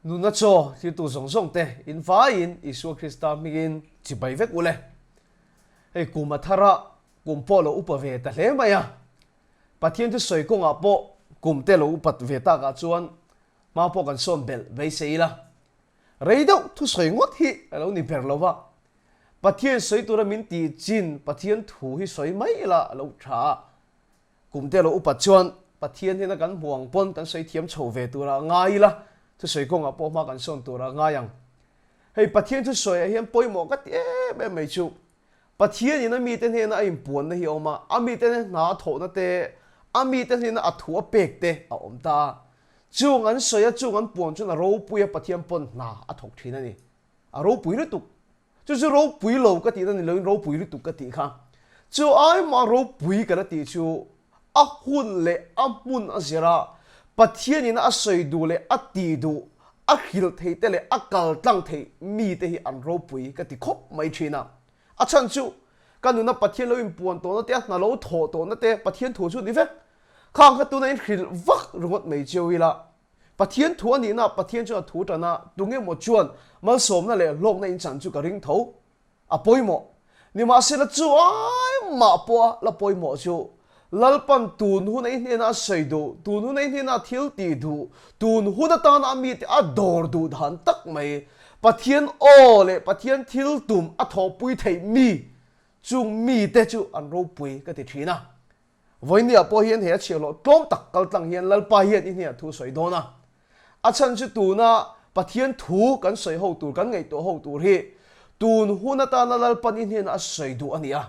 nuna cho thì tu song song te in fa in Isu Krista migin chỉ bay vek ule hey kuma thara kum polo upa ve ta hle maya pathian tu soi ko nga po kum te lo upat ve ta ka chuan ma po kan som bel ve seila reido tu soi ngot hi alo ni ber lova pathian soi tu ra min ti chin pathian thu hi soi mai la alo tha kum te lo upat chuan pathian hina kan buang pon kan soi thiam chho ve tu ra ngai la tu soi ko nga po ma kan som tu ra ngayang hey pathian tu soi hiam poimo ka te be mai chu pathian ina mi ten hena im puan na hi oma ami ten na tho na te ami ten hena athu pek te a om ta chung an soya chung an puan chu na ro puya pathian pon na athok thina ni a ro pui tu chu ro pui lo ka ti na ni lo ro pui tu ka ti kha chu ai ma ro pui ka ti chu a hun le a mun a zira pathian ina a soi du le a ti du a hil thei te le a kal tlang thei mi te hi an ro pui ka ti khop mai thina a chan chu kan nu na pathian lo im puan to na te na lo tho to na te pathian thu chu ni ve khang ka tu na in khil vak rungot mei chewi la pathian thu ani na pathian chu thu ta na tunge mo chuan mal som na le lok na in chan chu ka ring tho a poimo ni ma se la chu ai ma po la poimo chu lalpan tun hu na in na sei do tun hu na in na thil ti du tun hu da ta na mi te a dor du dhan tak mai pathian o le pathian thil tum a tho pui thei mi chung mi te chu an ro pui ka ti thina voi ni a po hian he chelo tlom tak kal tlang hian lalpa hian in hia thu soi dona a chan chu tu na pathian thu kan soi ho tur kan ngei to ho tur hi tun hu na ta na lalpan in hian a soi du ania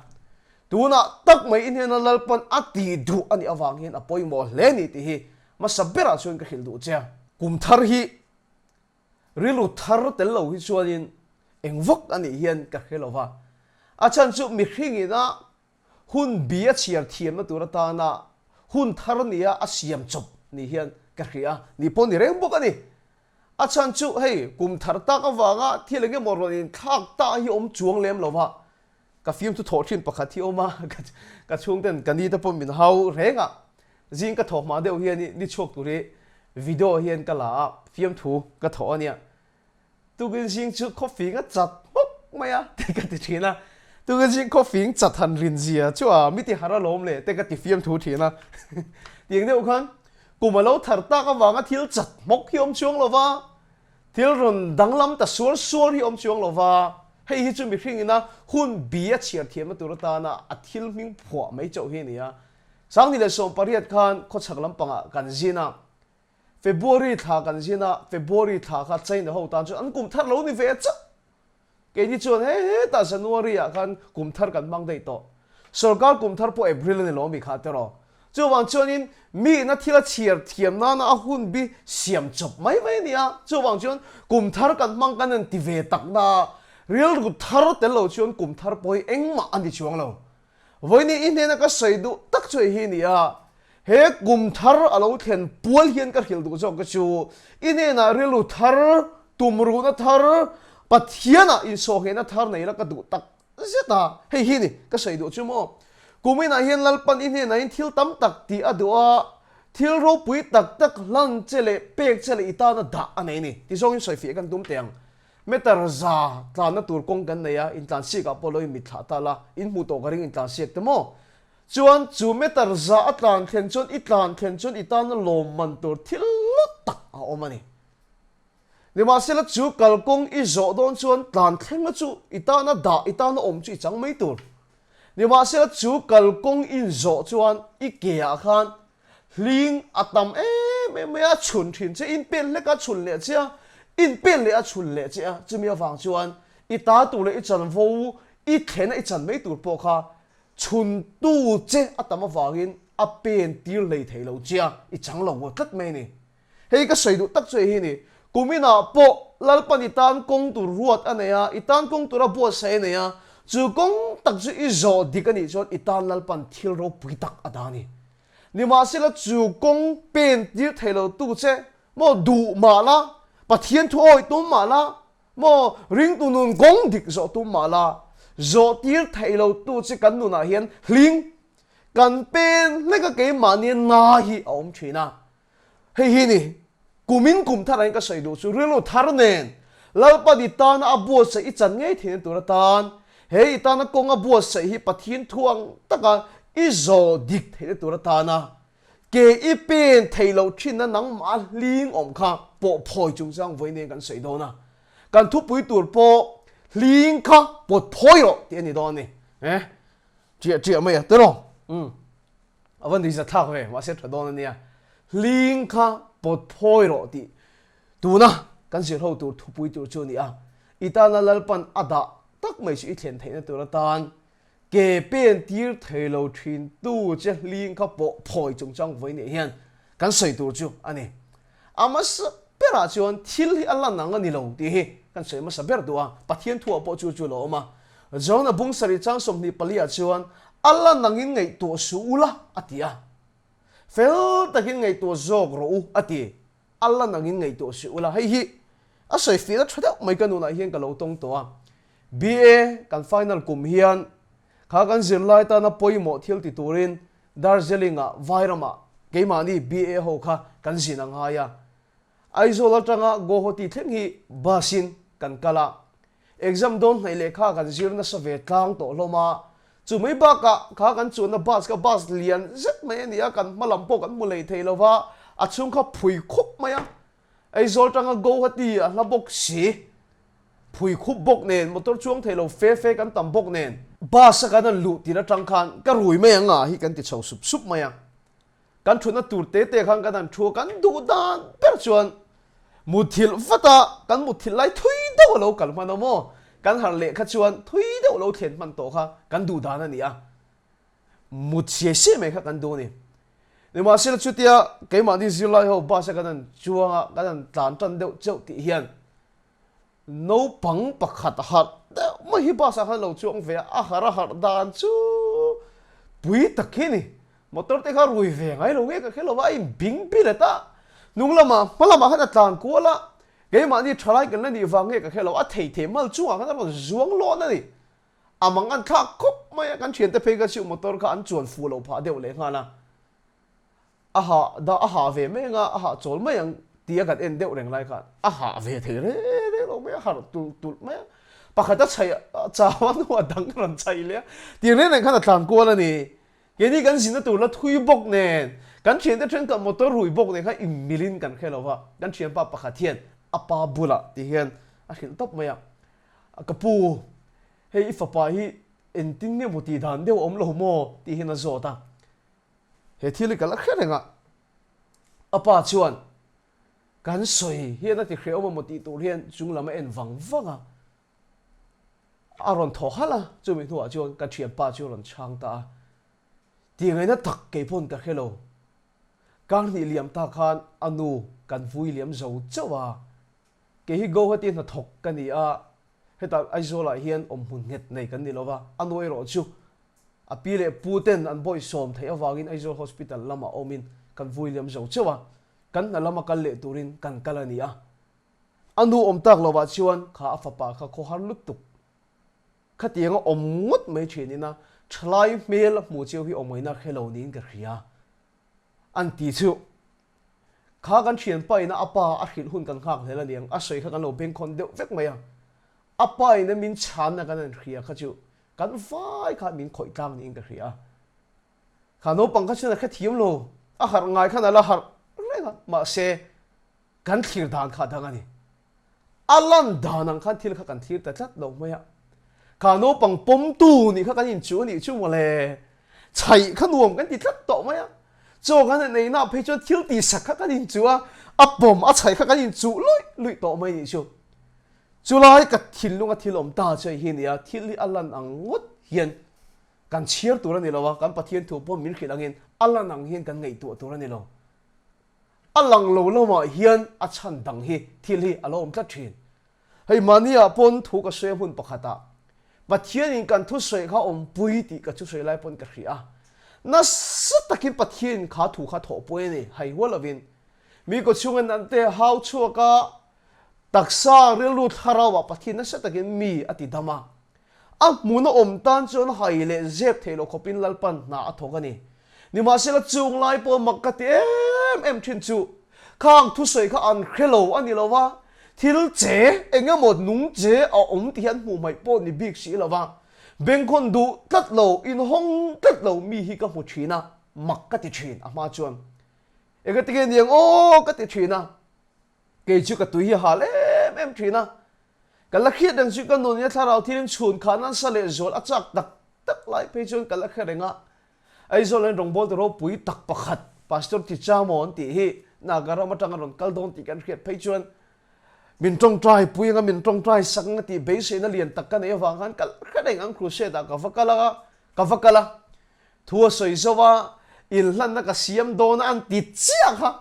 tu na tak mai in hian a lalpan a ti du ani awang hian a poimo hle ni ti hi ma sabera chuan ka hil du cha kum thar hi rilu thar tel lo hi chuanin engvok ani hian ka helova a chan chu mi hringi na hun bia chiar thiam na tur ta na hun thar nia a siam chop ni hian ka hria ni pon ni reng bok ani a chan chu hei kum thar ta ka wanga thilenge moron thak ta hi om chuang lem lova ka film tu thor thin pakhat hi oma ka chung ten kani ta pom min hau renga jing ka thok ma deu hian ni chok tu re video hian ka la film thu ka tho ania tu gen jing chu coffee nga chat hok maya te ka ti thina tu gen jing coffee chat han rin zia chu a mi ti hara lom le te ka ti film thu thina tieng deu khan kumalo thar ta ka wanga thil chat mok hi om chuang lova thil ron danglam ta sur sur hi om chuang lova hei hi chu mi hring ina hun bia chiar thiam tu ta na a thil ming phwa mai chau hi nia sang ni le som pariat khan kho chaklam panga kan zina February tha kan zina February tha kha chain ho ta chu an kum thar lo ni ve cha ke ni chuan he ta January a khan kum thar kan mang dei to sarkar kum thar po April ni lo mi kha te ro chu wang chuan in mi na thila chiar thiam na na hun bi siam chop mai mai nia chu wang chuan kum thar kan mang kan an ti ve tak na real gu thar tel lo chuan kum thar poi engma ani chuang lo voi ni in na ka sei du tak choi hi nia he kum thar alo then pual hian ka hil du zo ka chu in na real thar tumru na thar pathiana in so he na thar nei la ka du tak zeta he hi ni ka sei du chu mo kumina hian lalpan in na in thil tam tak ti adua thil ro pui tak tak lan chele pek chele ita na da anei ni ti zong in soi fi kan dum teng metar za tlan na tur kong kan neya in tlan si ka poloi mi tha ta la in mu to garing in tlan siek te mo chuan chu metar za atlan thlen chon itan na lom man tur thil tak a omani ni ma sela chu kal kong i zo don chuan tlan thleng na chu itan na da itan na om chu chang mai tur ni ma sela chu kal kong in zo chuan i ke a khan hling atam me a chun thin che in pen le ka chun le chia in pen le a chun le chia chumi awang chuan i ta tu le i chan vo i thlen i chan mei tur po kha chun tu che atama wangin a pen tir lei theilo chia i chang lo wo tlat mai ni hei ka sei du tak chei hi ni kumina po lalpan itan kong tu ruat aneya itan kong tu ra bo sei neya chu kong tak chu i zo dikani chon itan lalpan thil ro pui tak adani ni ma se la chu kong pen tir theilo tu che mo du ma la pathian thu oi tum ma la mo ring tu nun gong dik zo tum ma la zo tir thailo tu che kan nu na hian hling kan pen le ka ke ma ni na hi om thina hei hi ni kumin kum tharai ka sei du chu relo thar nen lalpa di tan abu se i chan ngei thin tur tan hei tan kong abu se hi pathin thuang taka izo dik the tur ta na ke i pen thailo thin na nang ma ling om kha po phoi chung sang voi ne kan sei do na kan thu pui tur po ling kha po phoi ro ti ani do ni chia mai te ro avan di sa thak ve ma se thadon ni a ling kha po phoi ro ti tu na kan sir ho tur thu pui tur chu ni a itana lalpan ada tak mai si thlen theina tur tan ke pen tir thailo thin tu che ling kha po phoi chung chang voi ni hian kan sei tur chu ani amas pera chuan thil hi alla nang ani lo ti hi kan sei ma saber duwa pathian thu po chu chu lo ma zona bung sari chang som ni palia chuan alla nangin ngai to su ula atia fel takin ngai to zog ro ati alla nangin ngai to su ula hei hi a sei fi da thada mai kan una hian ka lo tong to a ba kan final kum hian kha kan zir lai ta na poimo thil ti turin darjeelinga vairama keimani ba ho kha kan zinang ha ya aizola tanga go hoti theng hi basin kan kala exam don nei lekha kan zirna save tlang to loma chumai ba ka kha kan chuna bus lian zet mai ania kan malam po kan mulei theilowa achung kha phui khup maya aizol tanga go hoti a labok si phui khup bok nen motor chuang theilo fe kan tam bok nen bus ka na lu ti na tang khan ka rui mai anga hi kan ti chau sup maya kan thuna tur te khang kan thu kan du dan per chuan muthil fata kan muthil lai thui do lo kal ma no mo kan har le kha chuan thui do lo thlen man to kha kan du dan ani a muthie se me kha kan do ni ni ma sel chutia ke ma di zilai ho ba sa kan chuanga kan tan tan deuh cheu ti hian no pang pakhat hat ma hi ba sa kha lo chuang ve a hara har dan chu pui takhini motor te kha rui ve ngai lo nge ka khelo wa in bing pi la ta nung lama malama hana tlan ko la ke ma ni thalai kan ni wange ka khelo a thei mal chuwa ka na zuang lo na ni amang an thak khop mai kan thien te pe ka chu motor ka an chuan fu lo pha deu le nga na aha ve me nga aha chol mai ang tia kan en deu reng lai khan aha ve the re lo me har tu me pakhata chai chawan wa dang ran chai le ti re ne khan tlan ko la ni ke ni kan sin na tu la thui bok nen kan thien te thren ka motor rui bok ne kha im milin kan khelowa kan thien pa pakhathian apa bula ti hian a hil top maya kapu hei fapa hi entin ne muti dan deu om lo mo ti hin a zota he thili kala kherenga apa chuan kan soi hian a ti khre om muti tur hian chung lama en wanga aron tho hala chumi thua chuan ka thien pa chu ron chang ta ti ngai na tak ke phon ka khelo kan ni liam ta khan anu kan vui liam zo chawa ke hi go hati na thok kan ni a heta aizola hian om hun nget nei kan ni lova anoi ro chu apile puten an boy som thei awangin aizol hospital lama omin kan vui liam zo chawa kan na lama kal le turin kan kalani a anu om tak lova chuan kha afapa kha kho har lut tuk khatianga om ngut mai thinina thlai mel mu chiu hi omoina khelo nin ka khria an ti chu kha kan thian pai na apa a hil hun kan khak hela niang a sei kha kan lo beng khon deuh vek maya apa ina min chan na kan khria kha chu kan vai kha min khoi tang nin ka khria kha no pang kha chuna kha thiam lo a har ngai kha na la har renga ma se kan thir dan kha dangani alan danang khan thil kha kan thir ta chat lo maya kha no pang pom tu ni kha kan in chu ni chu mo le chai kha nuam kan ti tlat to maya cho kan nei na phe cho thil ti sak kha kan in chu a pom a chai kha kan in chu lui to mai ni chu chulai ka thil lunga thilom ta chai hi ni a thil li alan angut hian kan chiar tur ani lo wa kan pathian thu pom min khilangin alan ang hian kan ngei tu tur ani lo alang lo lo ma hian a chan dang hi thil hi alom tla thin hei mania pon thu ka se hun pakhata pathian in kan thu sei kha om pui ti ka chu sei lai pon ka khria na satakin pathian kha thu kha tho poi ni hai holavin mi ko chungan ante how chuaka taksa relu tharawa pathian na satakin mi ati dama a muna om tan chon hai le zep thelo khopin lalpan na athogani ni ma sela chung lai po makati em thin chu khang thu soi kha an khelo ani lova thil che enga một nung che a ti hian mu mai po ni big si lova bengkon du tat lo in hong tat lo mi hi ka mu thina mak ka ti thin ama chuan ega ti gen yang o ka ti thina ke chu ka tu hi hal em thina kala khiat dang chu ka non ya tharau thilin chhun khanan sale zol achak tak lai pe chun kala kharenga ai zol en rong bol ro pui tak pakhat pastor ti chamon ti hi nagara matang ron kaldon ti kan khiat pe chuan min trong trai pui nga min trong trai sang ti be se na lian tak kan e wang han kal khareng ang crusade ka vakala thua soi zowa il hlan na ka siam don an ti chiang ha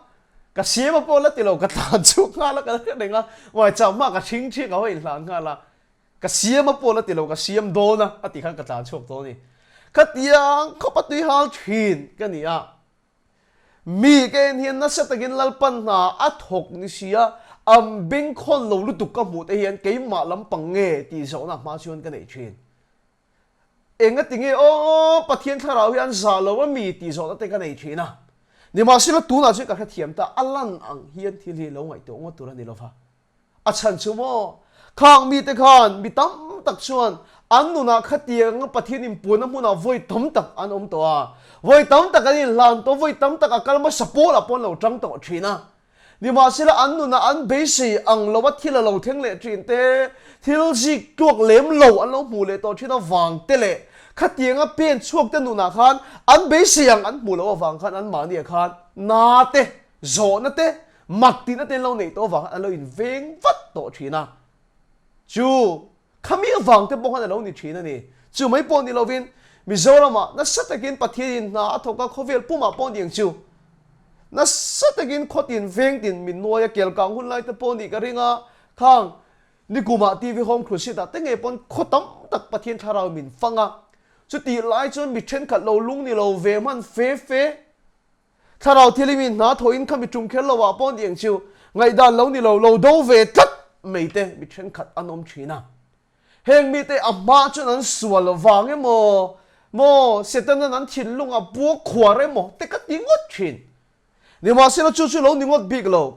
ka siam po la ti lo ka ta chu nga la ka kharenga wa cha ma ka thing thi ka hoi hlan nga la ka siam po la ti lo ka siam don na ati khan ka ta chok to ni ka tiang ko patui hal thin ka ni a mi ken hian na sa tagin lalpan na athok ni sia bing khon lo lu tu ka mu te hian ke ma lam pang nge ti zo na ma chuan ka nei thin enga tinge o pathian tharau hian za lo wa mi ti zo te ka nei thina ni ma sila tu na chu ka thiam ta alan ang hian thil hi lo ngai to ngo tur ani lo pha a chan chu mo khang mi te khan mi tam tak chuan an nu na khatiang pathian im puna mu na voi tam tak an to a voi tam tak ani lan to voi tam tak a kalma support a pon lo tang to thina ni ma sila an nu na an be si ang lo wa thila lo theng le trin te thil ji tuak lem lo an lo mu le to thina wang te le khatianga pen chuak te nu na khan an be si ang an mu lo wang khan an ma ni khan na te zo na te mak ti na te lo nei to wang an lo in veng vat to thina chu khami wang te bo khan lo ni thina ni chu mai pon ni lovin mizorama na satakin pathian na athoka khovel puma pon ding chu na satakin khotin veng tin min noya kel kang hun lai te pon ni ka ringa khang ni kuma tv home crusade te nge pon khotam tak pathian tharau min fanga chu ti lai chon mi then khat lo lung ni lo ve man fe tharau thilimin na thoin khami tum khel lo wa pon ding chu ngai dan lo ni lo do ve tat mei te mi then khat anom thina heng mi te amma chon an sual wang mo setan an thin lung a bu khware mo te ka tingot thin ni ma se lo chu lo ni ngot big lo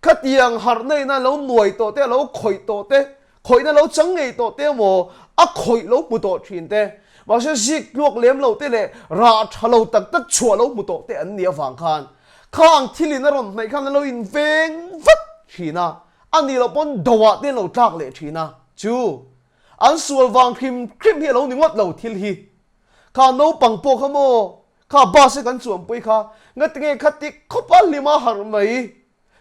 khatiang har nei na lo nuai to te lo khoi to te khoi na lo chang ngei to te mo a khoi lo mu to thin te ma se zik luak lem lo te le ra thalo tak chua lo mu to te an nia wang khan khang thilin a ron mai khan lo in veng vat thina ani lo pon dawa te lo tak le thina chu an sual wang khim hi lo ni ngot lo thil hi kha no pang po khamo kha ba se kan chuam pui kha ngat nge khati khopal lima har mai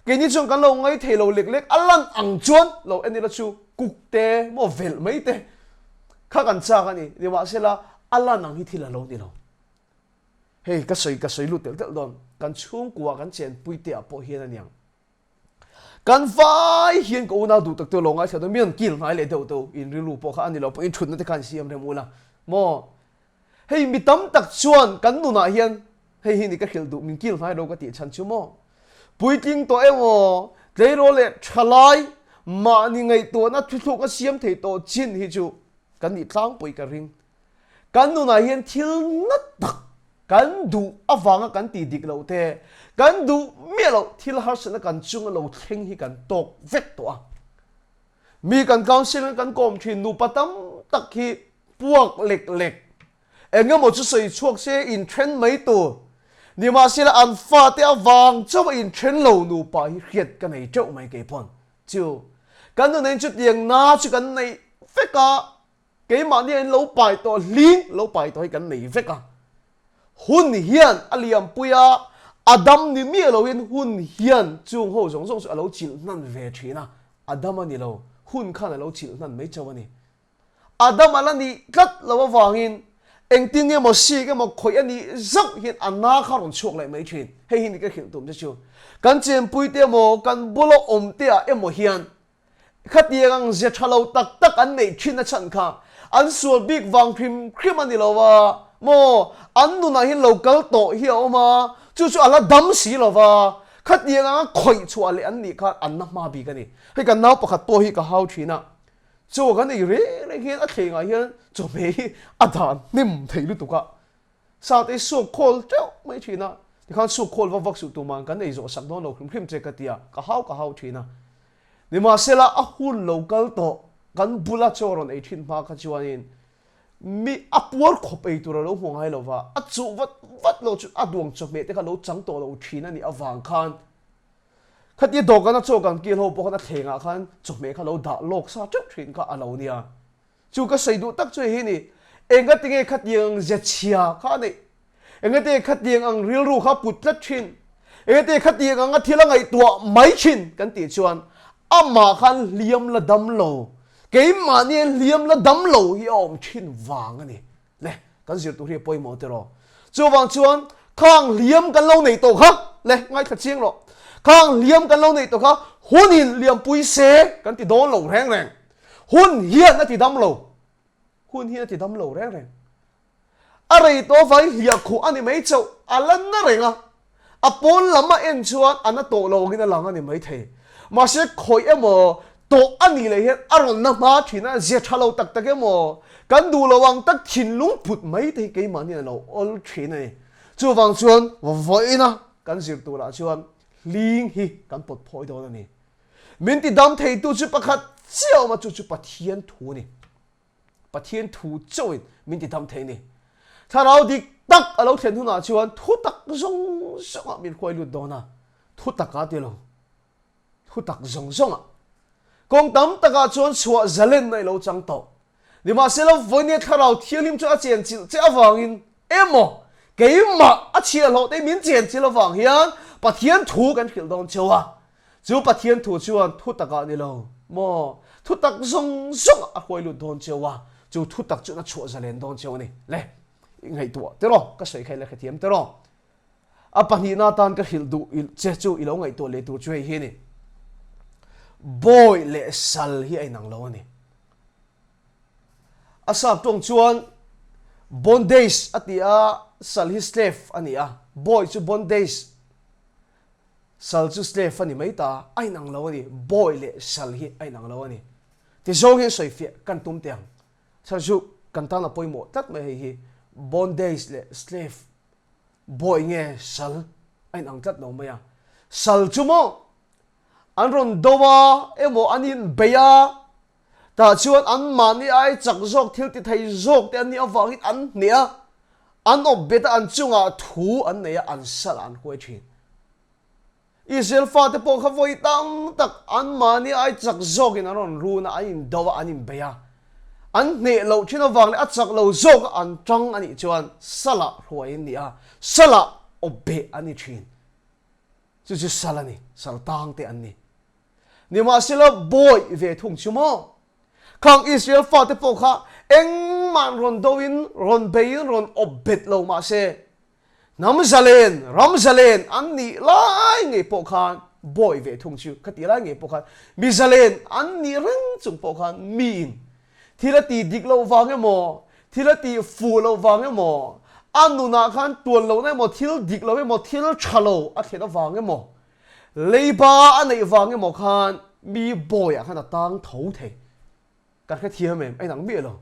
ke ni chung kan lo ngai thelo lek alan ang chuan lo ani la chu kuk te mo vel mai te kha kan cha ka ni ma se la alan ang hi thila lo ni lo hey ka soi lu tel don kan chung kwa kan chen pui te a po hian aniang kan vai hian ko na du tak to lo ngai sa do mian kil ngai le do in rilu po kha ani lo po in thut na te kan siam re mula mo hey mi tam tak chuan kan nu na hian hey hi ni ka khil du min kil ngai lo ka ti chan chu mo pui ting to emo tle ro le thalai ma ni ngai to na thu ka siam thei to chin hi chu kan ni tlang pui ka ring kan nu na hian thil na tak kan du awanga kan ti dik lo te kan du me lo thil har sana kan chung lo theng hi kan tok vek to a mi kan council kan kom thin nu patam tak hi puak lek enga mo chu sei chuak se in trend mai to ni ma sila an fa te awang chaw in trend lo nu pa hi khiat kan nei chaw mai ke pon chu kan nu nei chu tiang na chu kan nei veka ke ma ni lo pai to ling lo pai to hi kan nei veka hun hian aliam puya adam ni mi lo in hun hian chung ho jong jong alo chil nan ve thina adam ani lo hun khan alo chil nan mai chawani adam alani kat lo wangin engting mo si ke mo khoi ani zak hian anna kharon chok lai mai thin hei hin ka khil tum chu kan chem pui te mo kan bolo om te a emo hian khatiang je thalo tak an nei thina chan kha an sul big wang khrim ani lo wa mo an nu na hin local to hi oma chu ala dam si lo wa khatiang khoi chua le an ni kha an na ma bi ka ni hei kan nau pakhat to hi ka hau thina chu kan nei re hian a thenga hian chu me adan nim thei lu tu ka sa te so khol teu mai thina thì khăn su khol va vak su tu mang kan ei zo sak don lo khrim khrim che ka tia ka hau thina ni ma sela a hun local to kan bula choron ei thin ma kha chuanin mi apor khop ei tur lo hong hai lo wa a chu wat lo chu adung chok me te ka lo chang to lo thina ni awang khan khati do kan cho kan ki lo po na thenga khan chok me kha lo da lok sa chok thin ka alo nia chu ka sei du tak choi hi ni enga tinge khatiang je chia kha nei enga te khatiang ang ril ru kha put tlat thin enga te khatiang ang thila ngai tua mai thin kan ti chuan ama khan liam la dam lo cái mà nè liam là đâm lâu hi om chin vàng anh nè cái gì tụi hi bôi màu thế rồi chú vàng chuan khang liam cái lâu này tổ khác nè ngay thật chiang rồi khang liam cái lâu này tổ khác hôn hin liam bùi xe cái thì đó lâu reng reng hôn hiền nó thì đâm lâu reng reng à đây tôi phải hiệp khu anh mấy châu à lần nó reng à bốn lắm mà em chuan anh nó tổ lâu cái nó làm anh mấy thế mà sẽ khỏi em mà to ani le hian aron na ma thina je thalo tak tak emo kan du lawang tak thin lung phut mai te ke mani lo ol thina ni chu wang chuan voina kan zir tu la chuan ling hi kan pot phoi do ni min ti dam thei tu chu pakhat chiao ma chu pathian thu ni pathian thu choin min ti dam thei ni tharau dik tak alo then hu na chuan thu tak zong zong min khoi lu do na thu tak ka ti lo thu tak zong zong công tấm tất cả chuyện xóa zalen này lâu trăng tàu, nhưng mà sẽ là với những cái nào thiên liêm cho tiền chỉ vàng in em mà cái mà chia lỗ để miễn tiền chỉ là vàng hiền,把天土跟hiểu đông châu à,只有把天土就按土tất cả này lâu, mà土tất rong rong à quay luôn đông châu à,就土tất就那xóa zalen đông châu này, lấy ngày tuổi, thế rồi, cái sợi khai là cái thiếm thế rồi, à bản hiện na tan cái hiểu đủ, chế chú lâu ngày tuổi lấy tuổi chơi hiền này. Boy le sal hi ai nang lo ni asap tong chuan bondage atia sal hi slave ania boy chu bondage sal chu slave ani mai ta ai nang lo ni boy le sal hi ai nang lo ni ti zo hi soi fi kan tum tiang sa ju kan ta na poimo tat mai hi bondage le slave boy nge sal ai nang tat no maya sal chu mo an ron dowa emo anin beya ta chuan an mani ai chak jok thil ti thei jok te ani awangit an nia an obeta an chunga thu an neya an sal an hoi thin Israel fa te po khavoi tang tak an mani ai chak jok in aron runa anin dowa anin beya an ne lo thin awang le a chak lo jok an tang ani chuan sala hoi nia sala obe ani thin chu salani sal tang te an ni ni ma sila boy ve thung chumo khang Israel fa te po kha eng man ron doin ron bein ron obet lo ma se ram zalen an ni lai nge po khan boy ve thung chu khati lai nge po khan mi zalen an ni reng chung po khan min thila ti dik lo wang emo thila ti fu lo wang emo anu na khan tuan lo na mo thil dik lo emo thil chalo a thena wang emo leiba anei wang emo khan mi boy a khan tang thau the kan kha thiam em ai nang mi lo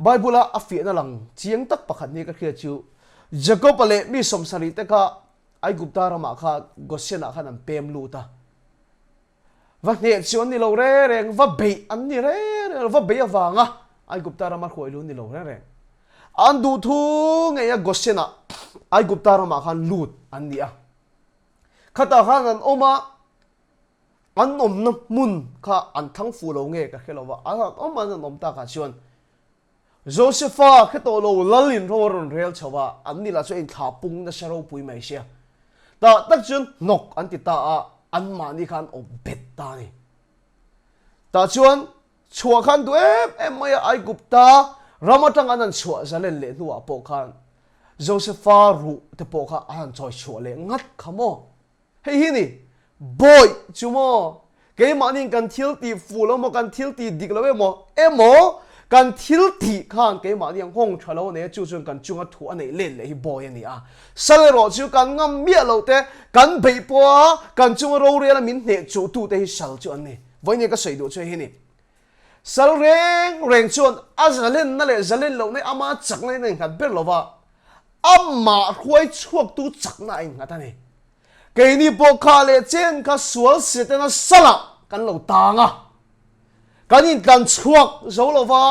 bible a fi na lang chiang tak pakhat ni ka khia chu jacob ale mi somsari te ka ai gupta rama kha gosena khan am pem lu ta va ne chuan ni lo re reng va be an ni re va be awanga ai gupta rama khoi lu ni lo re reng an du thu nge ya gosena ai gupta rama khan lut an ni a khata khan an oma an om na mun kha an thang fu lo nge ka khelawa a om an om ta ka chuan Josepha kheto lo lalin ro ron rel chawa an ni la chu in tha pung na saro pui mai sia ta tak chun nok an ti ta a an ma ni khan o bet ta ni ta chuan chua khan du em mai ai gupta ramatang an chua zalen le nuwa po khan Josepha ru te po kha an choi chua le ngat khamo hei hi ni boy chumo ke manin kan thil ti fulo mo kan thil ti dik lo mo emo kan thil ti khan ke mani ang hong thalo ne chu chun kan chunga thu anei len le hi boy ani a salero chu kan ngam mia lo te kan bei po kan chunga ro re la min ne chu tu te hi sal chu an ni voi ne ka sei do che hi ni sal reng chun a zalen na le zalen lo ne ama chak ne ne khat ber lo wa amma khuai chuak tu chakna in ngata ni ke ni po kha le chen kha sual se te na sala kan lo tanga kan in kan chuak zo lo wa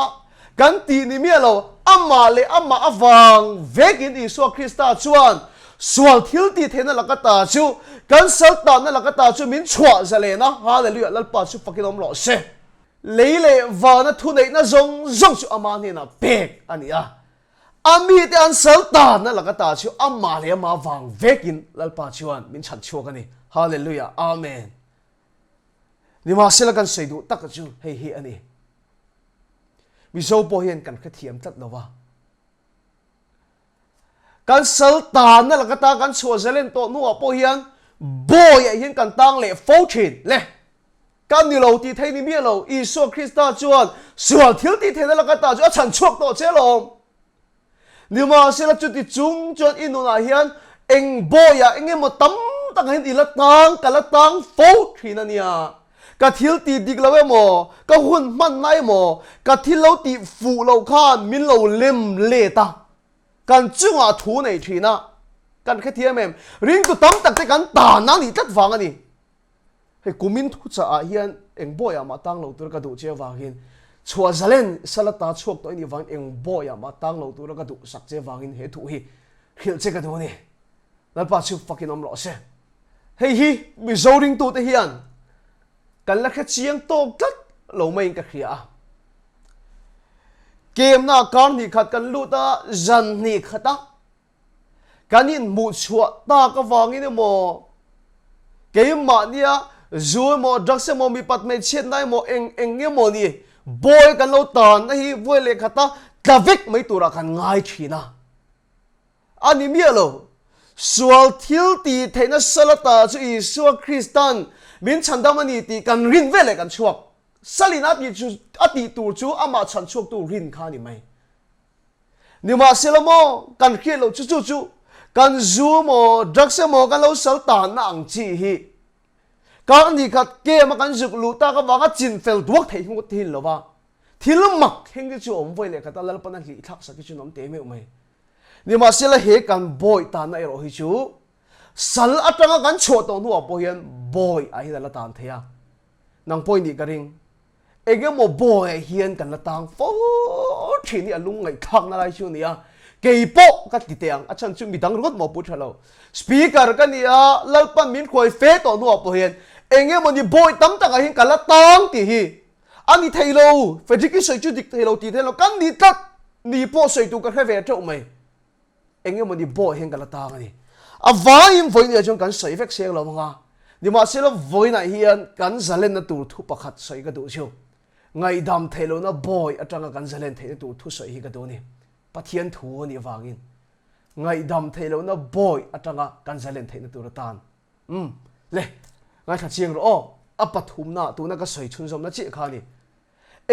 kan ti ni mi lo amma le amma awang vekin Isu Krista chuan sual thil ti thena lakata chu kan salta na lakata chu min chua zale na hallelujah lalpa chu fakinom lo se leile wa na thu nei na zong zong chu amani na pek ania ami te an salta na lakata chu amma le ma wang vekin lalpa chuan min chan chua kani hallelujah amen ni ma sela kan seidu tak chu hei hi ani mi zo po hian kan khathiam tat lowa kan salta na lakata kan chua zalen to nu po hian boy hian kan tang le fortune le kan ni lo ti thei ni mi lo Isu Krista chuan sual thil ti thei na lakata chu chan chuak to che lo ni ma sela chu ti chung chuan inuna hian eng boya enge mo tam tak hin ila tang kala tang fortune ania ka thil ti dik lawe mo ka hun man nai mo ka thil lo ti fu lo khan min lo lem le ta kan chunga thu nei thina kan khathiam em ring tu tam tak te kan ta na ni tat wang ani he kumin thu cha a hian eng boya ma tang lo tur ka du che wangin chua zalen salata chuak to ni wang eng boya ma tang lo tur ka du sak che wangin he thu hi khil che ka du ni lal pa chu fucking om lo se hei hi mi zoring tu te hian kan la kha chiang to tat lo mai ka khia kem na kan ni khat kan lu ta zan ni khata kanin mu chua ta ka wangin mo kem ma nia zu mo drug se mo mi pat me chet nai mo eng nge mo ni boy kan lo tan na hi voi le khata kavek mai tura kan ngai thina ani mi lo sual thil ti theina salata chu Isu Kristan min chandamani ti kan rin vele kan chuak salina ti chu ati tu chu ama chan chuak tu rin kha ni mai ni ma selamo kan khelo chu chu chu kan zu mo drug se mo kan lo sal ta na ang chi hi kan ni khat ke ma kan juk lu ta ka wa ka chin fel duak thei hu thil lo wa thil mak heng chu om voi le khata lal pan hi thak sa ki chu nom te me mai ni ma sela he kan boy ta na ro hi chu sal atanga kan chho to nu po hian boy a hi la tan theya nang point ni ka ring ege mo boy hian kan la tang fo thini alung ngai thak na lai chu ni a keipo ka ti teang achan chu mi dang rot mo pu thalo speaker ka ni a lalpan min khoi fe to nu po hian enge mo ni boy tam ta ka hin kala tang ti hi ani thailo fediki soi chu dik thailo ti thelo kan ni tat ni po soi tu ka khave tho mai enge mo ni boy hin kala tang ani a vaim voi ni achong kan soi vek seng lo nga ni ma selo voi na hian kan zalen na tur thu pakhat soi ka du chu ngai dam thailo na boy atanga kan zalen thei tu thu soi hi ka du ni pathian thu ni wangin ngai dam thailo na boy atanga kan zalen thei na tur tan le ngai kha chiang ro apathum na tu na ka soi chun zom na chi kha ni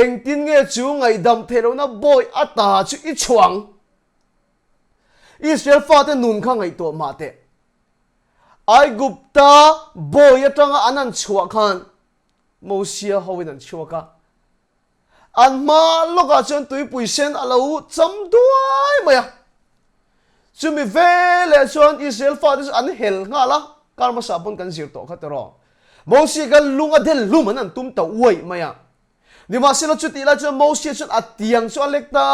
eng tin nge chu ngai dam thailo na boy ata chu I chuang Israel fa te nun kha ngai to ma te ai gupta boy atanga anan chua khan mosia howin an chua ka an ma loka chon tui pui sen alo cham duai maya chumi vele chon Israel fa te an hel nga la karma sabon kan zir to khatero mosia kan lunga del luman an tum ta wai maya ni ma sila chuti la chon mosia chon atiang cho lekta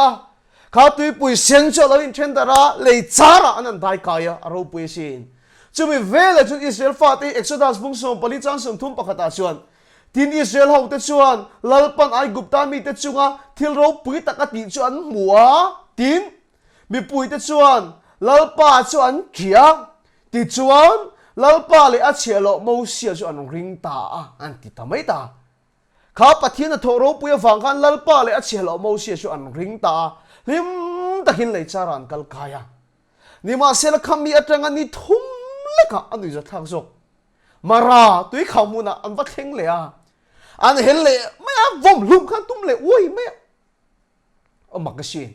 kha tui pui sen cho lo in thendara le chara anan dai kaya aro pui sin chumi vele chun Israel fa te Exodus bung som pali chang som thum pakhata chuan tin Israel ho te chuan lalpan ai gupta mi te chunga thil ro pui takati chuan mua tin mi pui te chuan lalpa chuan khia ti chuan lalpa le a chelo mosia chuan ring ta an ti tamai ta kha pathian thoro pui wang khan lalpa le a chelo mosia chuan ring ta lim takin le charan kal kaya ni ma sel khami atanga ni thum leka anu za thak zok mara tui khamuna an va theng le a an hel le ma vom lum khan tum le oi me o magasin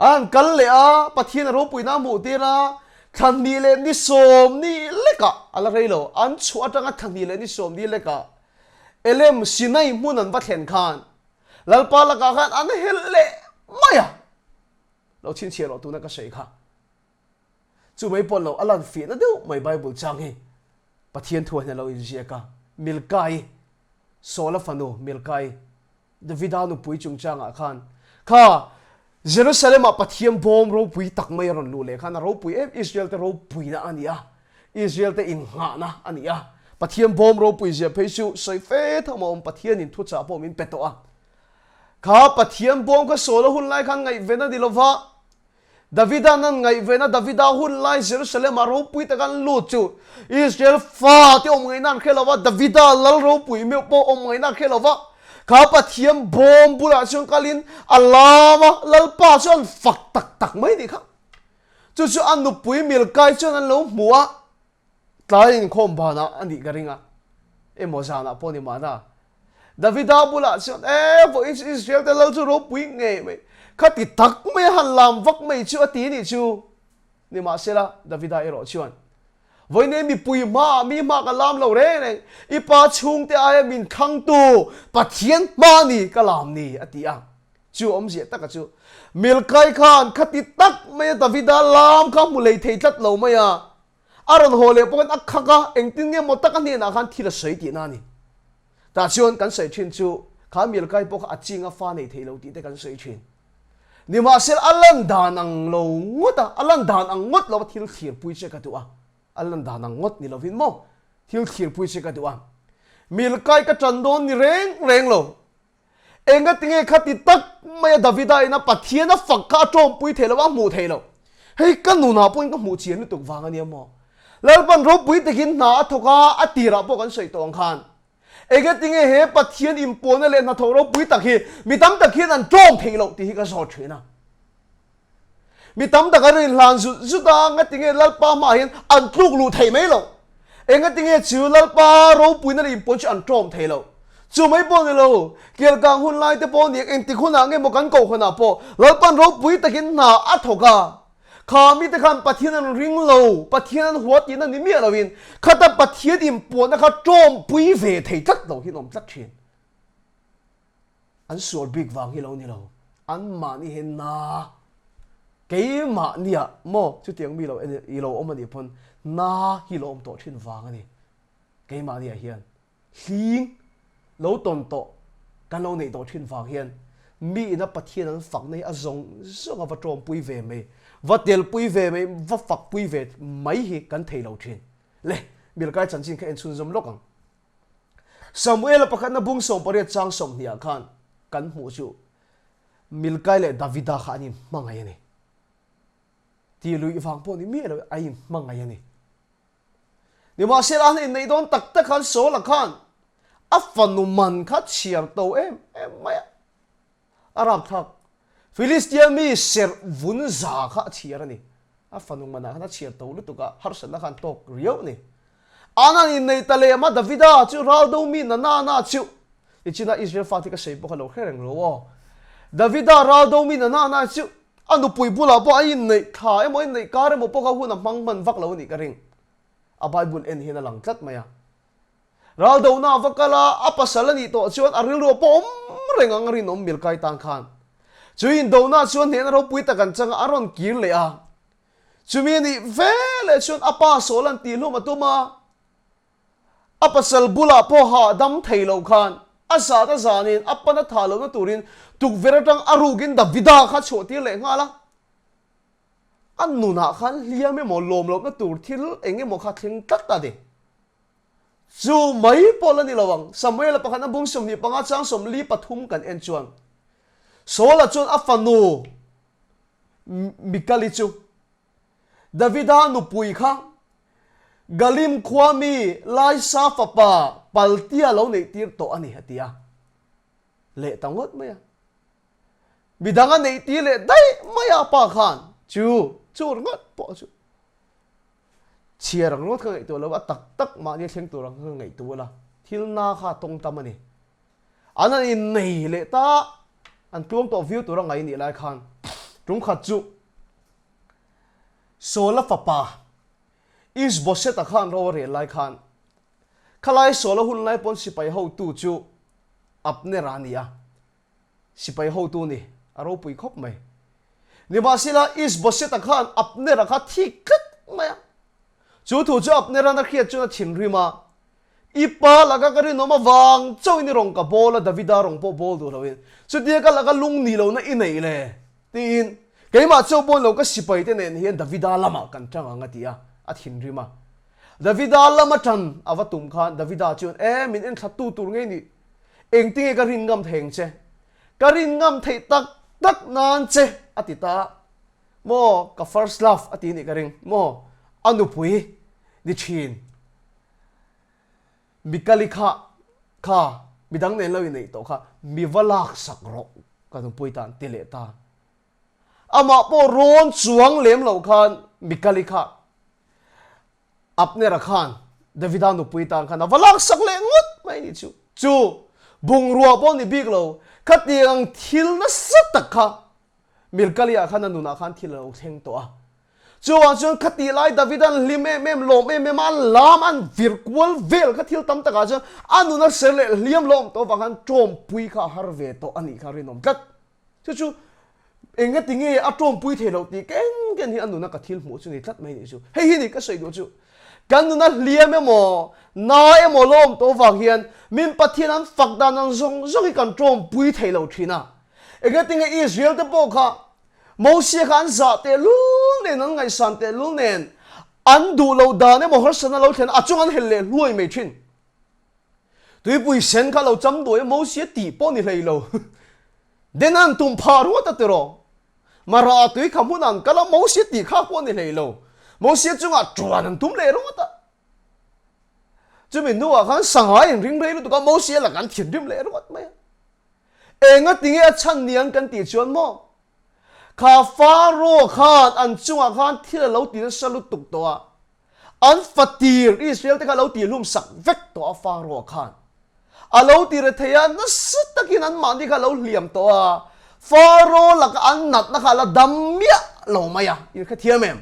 an kal le a pathian ro pui na mu te ra than ni le ni som ni leka ala reilo an chu atanga than ni le ni som ni leka elem sinai mun an va thlen khan lalpa la ka khan an hel le maya lo chin che lo tu na ka sei kha chu mai pon lo alan fi na deu mai bible chang hi pathian thuan na lo in ziaka milkai sola fanu milkai davida nu pui chung changa khan kha Jerusalem a pathiam bom ro pui tak mai ron lu le khan ro pui Israel te ro pui na ania Israel te in nga na ania pathiam bom ro pui je phesu soi fe thamom pathian in thu cha bom in peto a kha pathiam bom ka sola hun lai khan ngai vena dilova Davida nan ngai vena Davida hun lai Jerusalem a ro pui ta kan lu chu Israel fa te om ngai nan khelova Davida lal ro pui me po om ngai na khelova kha pathiam bom bula chung kalin alama lalpa chon fak tak mai ni kha chu chu an nu pui mil kai chon an lo muwa tlain khom bana ani garinga emo jana poni mana Davida bula chon vo Israel te lo chu ro pui nge me khati tak me han lam vak mai chu ati ni chu ni ma sela Davida ero chuan với nên mi pui ma cả làm lâu đấy này ipa chung te ai min khang tu pathian ma ni cả làm ni atia chu om je tak chu mil kai khan khati tak me Davida lam kha mu lei thei tat lo maya aron hole pon akhaka engtin nge motak ani na khan thila sei ti na ni ta chuan kan sei thin chu kha mil kai pok achinga fa nei thei lo ti te kan sei thin ni ma sel alan dan ang lo ngota alan dan ang ngot lo thil thir pui che ka tu a alan da nang ngot ni lovin mo thil thir pui se ka duwa mil kai ka chandon ni reng lo enga tinge khati tak maya Davida ina pathian a fakka chom pui thelo mu thelo hei kan nu na point ka mu chian tuk wanga ni mo lalpan ro pui tekin na thoka atira po kan sei tong khan enga tinge he pathian impone le na thoro pui takhi mitam takhi an chom thelo ti ka so thina mi tam ta garin lan zu da nga tinge lalpa ma hin an tluk lu thei mai lo enga tinge chu lalpa ro puina lim pon an trom thei lo chu mai pon lo kel kang hun lai te pon ni eng ti khuna nge mo kan ko khona po lalpan ro pui takin na a thoka kha mi te khan pathian an ring lo pathian huat in ani mi lawin khata pathian im pon na kha trom pui ve thei tat lo hi nom tat thin an sur big wang hi lo ni lo an ma ni hen na cái mà nia mo chú tiếng mi lo ilo om ani pon na hi lo om to thin wang ani cái mà nia hian hling lo ton to kan lo nei to thin wang hian mi na pathian an fak nei a zong zong ava trom pui ve me va tel pui ve me va fak pui ve mai hi kan thei lo thin le bil kai chan chin kha en chun zom lokang Samuel pakhat na bung som pare chang som nia khan kan mu chu Milkai le Davida kha ani mangai ani ti lui vang po ni mi lo ai mangai ani ni ma sel an nei don tak tak khan so la khan a fanu man kha chiar to em mai arab thak Philistia mi ser vun za kha chiar ani a fanu man kha chiar to lu tuka har san khan tok riau ni anan in nei tale ma Davida chu ral do mi na chu ichina Israel fakti ka sei po khalo khereng lo Davida ral do mi na chu anu pui bula po ai nei kha em oi nei kar mo po ka hu na mang man vak lo ni ka ring a bible en hina lang tlat maya ral do na vakala apasal ni to chuan aril ro pom rengang rin om mil kai tang khan chuin do na chuan hen ro pui ta kan chang aron kir le a chumi ni vele chuan apa solan ti lu ma tuma apasal bula po ha dam thailo khan asa ta zanin apana thalo na turin tuk veratang arugin Davida kha choti le ngala anu na khan lia me mo lom lom na tur thil enge mo kha thing tak ta de chu mai polani lawang Samuel pakhan na bung som ni panga chang som li pathum kan en chuan sola chun afanu mikali chu Davida nu pui kha galim khwami lai sa papa paltia lo nei tir to ani hatia le tangot maya bidanga nei ti le dai maya pa khan chu ngot po chu chiar ngot ka to lo tak tak ma ni thleng tur ang ngai tu la thil na kha tong tam ani anan in nei le ta an tuam to view tur ngai ni lai khan tung khat chu sola papa is boset a khan ro re lai khan khalai sola hun lai pon sipai ho tu chu apne rania sipai ho tu ni aro pui khop mai ni ba sila is boset a khan apne ra kha thi kat mày chú thủ cho ấp nera na khiết cho nó chín ri mà ipa là cái nó mà vàng châu ni rong cả bol là Davida rong po bol đồ rồi chú dia cái là cái lung ni lâu na in này lệ tin cái mà châu bol lâu cái sipai thế này hiện Davida lama cần trăng ang tia at hin ri mà Davida lama trần avatum khan Davida chun min en thắt tu ngay ni eng ting cái rin ngam theng che cái rin ngam thei tak nan che atita mo ka first love ati ni karing mo anupui di chin mikali kha midang nen lawi nei to kha mi walak sak ro ka dum pui tan tile ta ama po ron chuang lem lo khan mikali kha apne ra khan Davida nu pui tan khan walak sak le ngut mai ni chu bung ruwa po ni big lo khatiang thil na satak kha milkalia khan nu na khan thil lo theng to a chuan khati lai Davidan lim em lom em an lam an vir kwal vel kha thil tam taka chuan anu na serle liam lom to wang han trom pui kha har ve to ani kha rinom kat chu enga tinge a trom pui thelo ti ken hi anu na ka thil mu chu ni tlat mai ni chu hei hi ni ka sei do chu kan nu na liam emo na emo lom to wang hian min pathian an fakdan an zong kan trom pui thelo thina enga tinge Israel te po kha Moses khan za te lul nen an ngai san te lul nen an du lo da ne mo har san lo thlen achung an helle luai mai thin tui pui sen kha lo cham do Moses ti po ni hlei lo denan tum pha ro ta te ro mara tui khamun an kala Moses ti kha po ni hlei lo Moses chunga chuan an tum le ro ta chu min nu khan sangai ring rei lu to ka Moses la kan thin rim le ro mai enga tinge chan niang kan ti chuan mo kha Pharaoh khan an chunga khan thil lo ti na salu tuk to a an fatir Israel te kha lo ti lum sak vek to a Pharaoh khan a lo ti re theya na satakin an mani kha lo liam to a Pharaoh la ka an nat na kha la damya lo maya in kha thiam em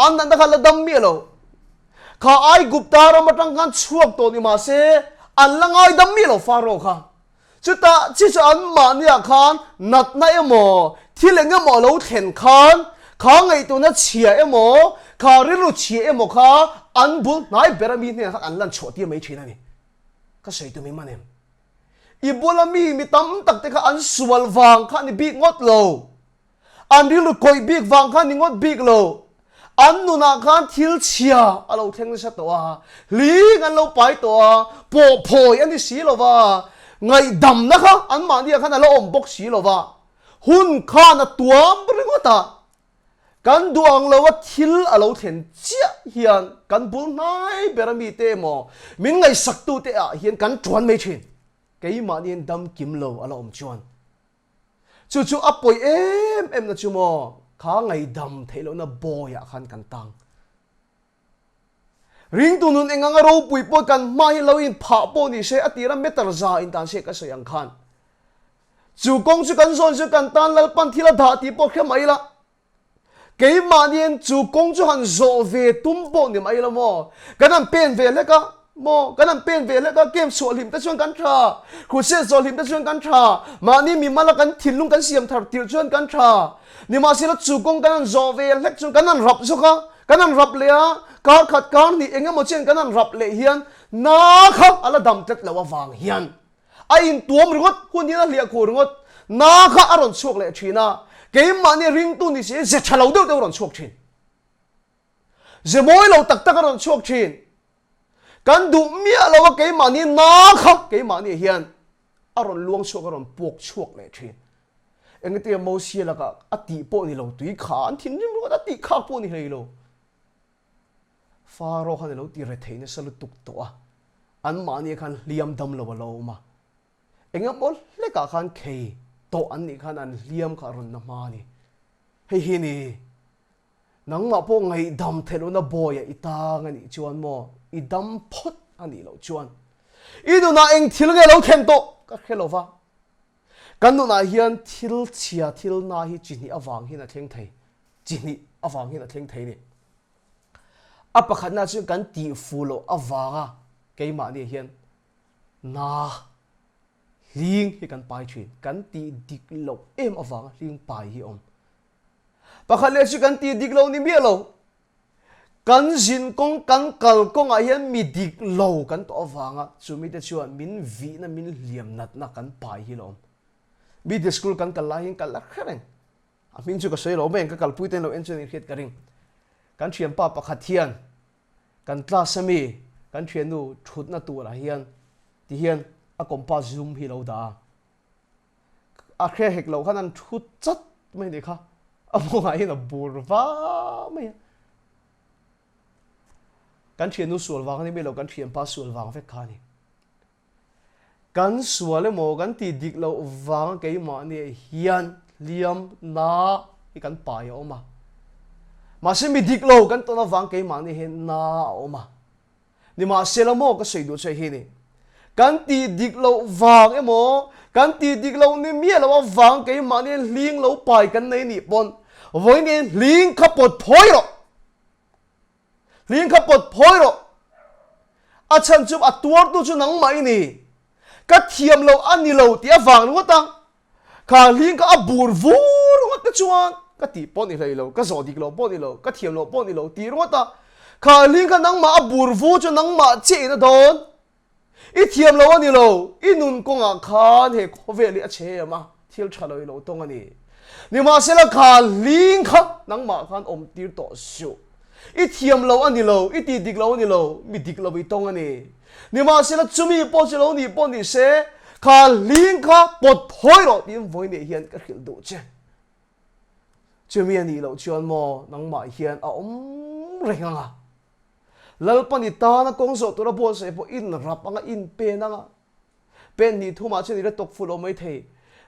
an nat na kha la damya lo kha ai gupta ra matang khan chuak to ni ma se an langai damya lo Pharaoh kha chuta chi chu an mani a khan nat na emo thil enga mo lo thlen khan kha ngai tu na chia emo kha rilu chia emo kha an bul nai berami ne an lan choti mai thina ni ka sei tu mi manem i bolami mi tam tak te kha an sual wang kha ni big ngot lo an rilu koi big wang kha ni ngot big lo an nu na khan thil chia alo theng sa to a li ngan lo pai to a po phoi an ni si lo wa ngai dam na kha an ma ni kha na lo om bok si lo wa hun kha na tuam ringota kan duang lo wa thil alo then chia hian kan bul nai berami te mo min ngai sak tu te a hian kan chuan mai thin kei ma nin dam kim lo alo om chuan chu apoi em na chu mo kha ngai dam thelo na boya khan kan tang ring tu nun enganga ro pui po kan mai lo in pha po ni se atira meter za in tan se ka sayang khan chu kong chu kan zon chu kan tan lal pan thila dha ti po khe mai la ke ma nien chu kong chu han zo ve tum po ni mai la mo kanan pen ve le ka mo kanan pen ve le ka kem so lim ta chuan kan tha khu se zo lim ta chuan kan tha ma ni mi mala kan thilung kan siam thar tir chuan kan tha ni ma se la chu kong kanan zo ve lek chu kanan rap chu ka kanan rap le a kar khat kar ni enga mo chen kanan rap le hian na kha ala dam tet lawa wang hian ai in tuam ringot hun ina lia ko ringot na kha aron chok le thina ke mani ring tu ni se je thalo de ron chok thin je moi lo tak tak ron chok thin kan du mia lo ke mani na kha ke mani hian aron luang chok aron pok chok le thin engte mo sia la ka ati po ni lo tui khan thin rim ro ati kha po ni hei lo Pharaoh khan lo ti re theine salu tuk to a an mani khan liam dam lo lo ma engam bol le ka khan khei to an ni khan an liam kha ron na ma ni hei hi ni nang ma po ngai dam thelo na boya itang ani chuan mo i dam phot ani lo chuan i du na eng thil ge lo khen to ka khelova kan nu na hian thil chia thil na hi chini awang hi na thleng thei chini awang hi na thleng thei ni apakhat na chu kan ti fulo awaga keima ni hian na ling hi kan pai thin kan ti dik lo em awang ling pai hi om pakhale chu kan ti dik lo ni mi lo kan zin kong kan kal kong a hian mi dik lo kan to awanga chumi te chuan min vi na min liam nat na kan pai hi lom mi de school kan kal lai hin kal la khreng a min chu ka sei lo ben ka kal puiten lo en chen in khet ka ring kan thiam pa pakhat hian kan class ami kan thian nu thut na tu la hian ti hian a kompa zoom hi lo da a khe hek lo khan an thut chat mai de kha a mo ngai na bur wa mai kan thian nu sual wang ni me lo kan thiam pa sual wang ve kha ni kan sual le mo kan ti dik lo wang ke ma ni hian liam na hi kan pa yo ma ma se mi dik lo kan to na wang ke ma ni he na o ma ni ma se la mo ka sei do che hi ni kan ti dik lo wang e mo kan ti dik lo ni mi lo wang ke ma ni ling lo pai kan nei ni pon voi ni ling kha pot phoi ro ling kha pot phoi ro a chan chup a tuar tu chu nang mai ni ka thiam lo ani lo ti a wang lo tang kha ling ka a bur vur ngot ka chuan ka ti pon ni hlei lo ka zo dik lo pon ni lo ka thiam lo pon ni lo ti ro ta kha ling ka nang ma a bur vu chu nang ma che na don i thiam lo ani lo i nun ko nga khan he kho ve li a che ma thil thaloi lo tong ani ni ma se la kha ling kha nang ma khan om tir to su i thiam lo ani lo i ti dik lo ani lo mi dik lo bi tong ani ni ma se la chumi po se lo ni pon ni se kha ling kha pot phoi ro tin voi ne hian ka khil do che chumi ani lo chuan mo nang ma hian a om renga lal pani ta na kong zo to ra bo se po in rap anga in pe na nga pen ni thuma chen ira tok fulo mai thei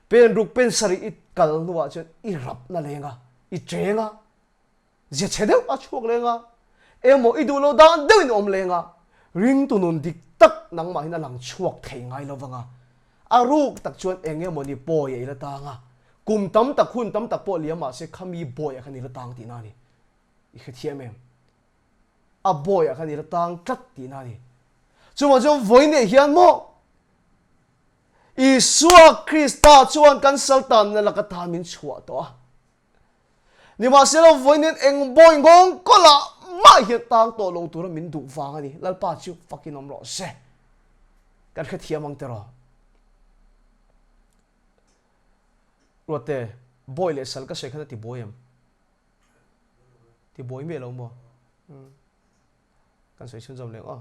pen ruk pen sari it kal nuwa chen I rap na lenga I trenga je chedeu a chuak lenga emo I du lo dan deu in om lenga ring tu nun dik tak nang ma hina lang chuak thei ngai lo wanga a ruk tak chuan enge mo ni boy ila ta nga kum tam tak hun tam tak po liama se khami boy a khani la tang ti na ni I khethiam em a boy a khani la tang tlat ti na ni chuma jo voi ne hian mo Isua Krista chuan kan saltan na la ka ta min chua to ni ma se lo voi nen eng boy ngong ko la ma hi tang to lo tur min du wang ani lal pa chu fucking om ro se kan khethiam ang te ro rote boy le sal ka se khana ti boy em ti boy me lo mo kan sei chun jom le a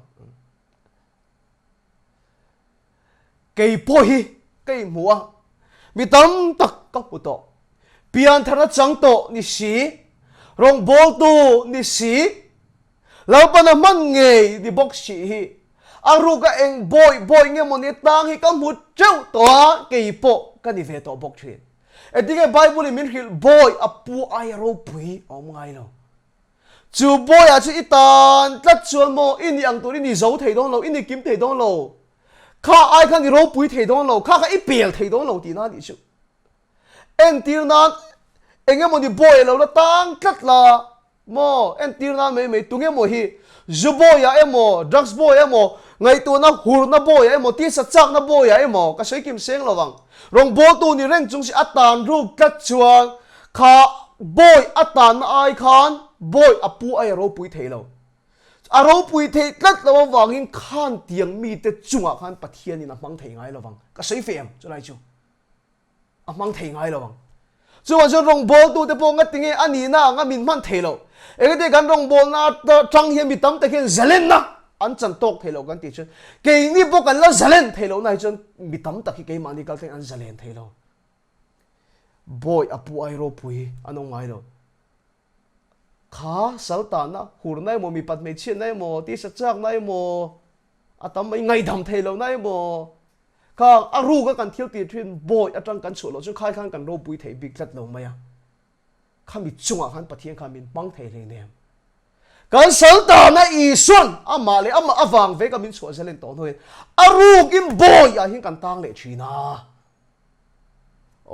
cây po hi cây mua mi tam tak ka puto pian thana chang to ni si rong bol tu ni si lau pa na man nge di box si hi aru ka eng boy nge mo ni tang hi ka mu cheu to cây po ka ni ve to box thin e dinge bible min hil boy apu ai ro pui om ngai lo chu boy a chu itan tlat chuan mo in yang tu ni zo thei dong lo in ni kim thei dong lo kha ai khan ni ro pui thei dong lo kha I pel thei dong lo ti na ni chu en tir nan enge mo ni boy lo la tang tlat la mo en tir nan me tunge mo hi zu boy ya emo drugs boy emo ngai tu na hur na boy emo ti sa chak na boy emo ka sei kim seng lo wang rong bol tu ni reng chung si atan ru tlat chuan kha boy atan ai khan boy apu ai ro pui thei lo a ro pui thei tlat lo wangin khan tiang mi te chunga khan pathian in a mang thei ngai lo wang ka sei fem chu lai chu a mang thei ngai lo wang chu wa chu rong bol tu te po nga tinge ani na nga min man thei lo e te gan rong bol na chang hian mi tam te khen zalen na an chan tok thei lo gan ti chu ke ni po kan la zalen thei lo nai chun mi tam ta ki ke mani kal te an zalen thei lo boy apu ai ro pui anong ngai lo kha salta na hur nai mo mi pat me chen nai mo ti sa chak nai mo atam mai ngai dam thei lo nai mo kha aru ka kan thil ti thin boy atang kan chu lo chu khai khan kan ro pui thei big lat lo maya khami chunga khan pathian khamin bang thei le nem kan salta na I sun ama le ama awang ve ka min chu zelen to noi aru kim boy a hin kan tang le thina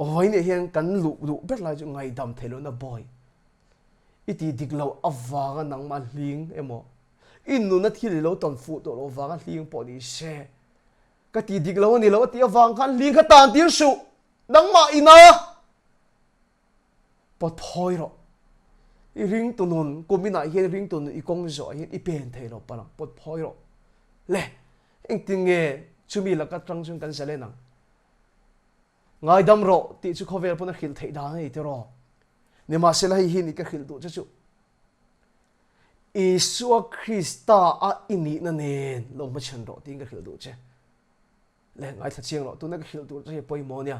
oi ne hian kan lu bet lai chu ngai dam thei lo na boy iti diklo awanga nang ma hling emo innu na thil lo ton fu to lo wanga hling po ni se ka ti diklo ni lo ti awang khan hling kha tan tir su nang ma ina pot phoi ro i ring tunun kumina hian ring tunun i kong zo hian i pen thei lo palang pot phoi ro le eng tinge chumi la ka trang chung kan sale nang ngai dam ro ti chu khovel puna khil thei da nei te ro ni ma sela hi ni ka khil du chu Isua Krista a ini na nen lo ma chan ro ting ka khil du che le ngai tha chiang ro tu na ka khil du che poi mo nia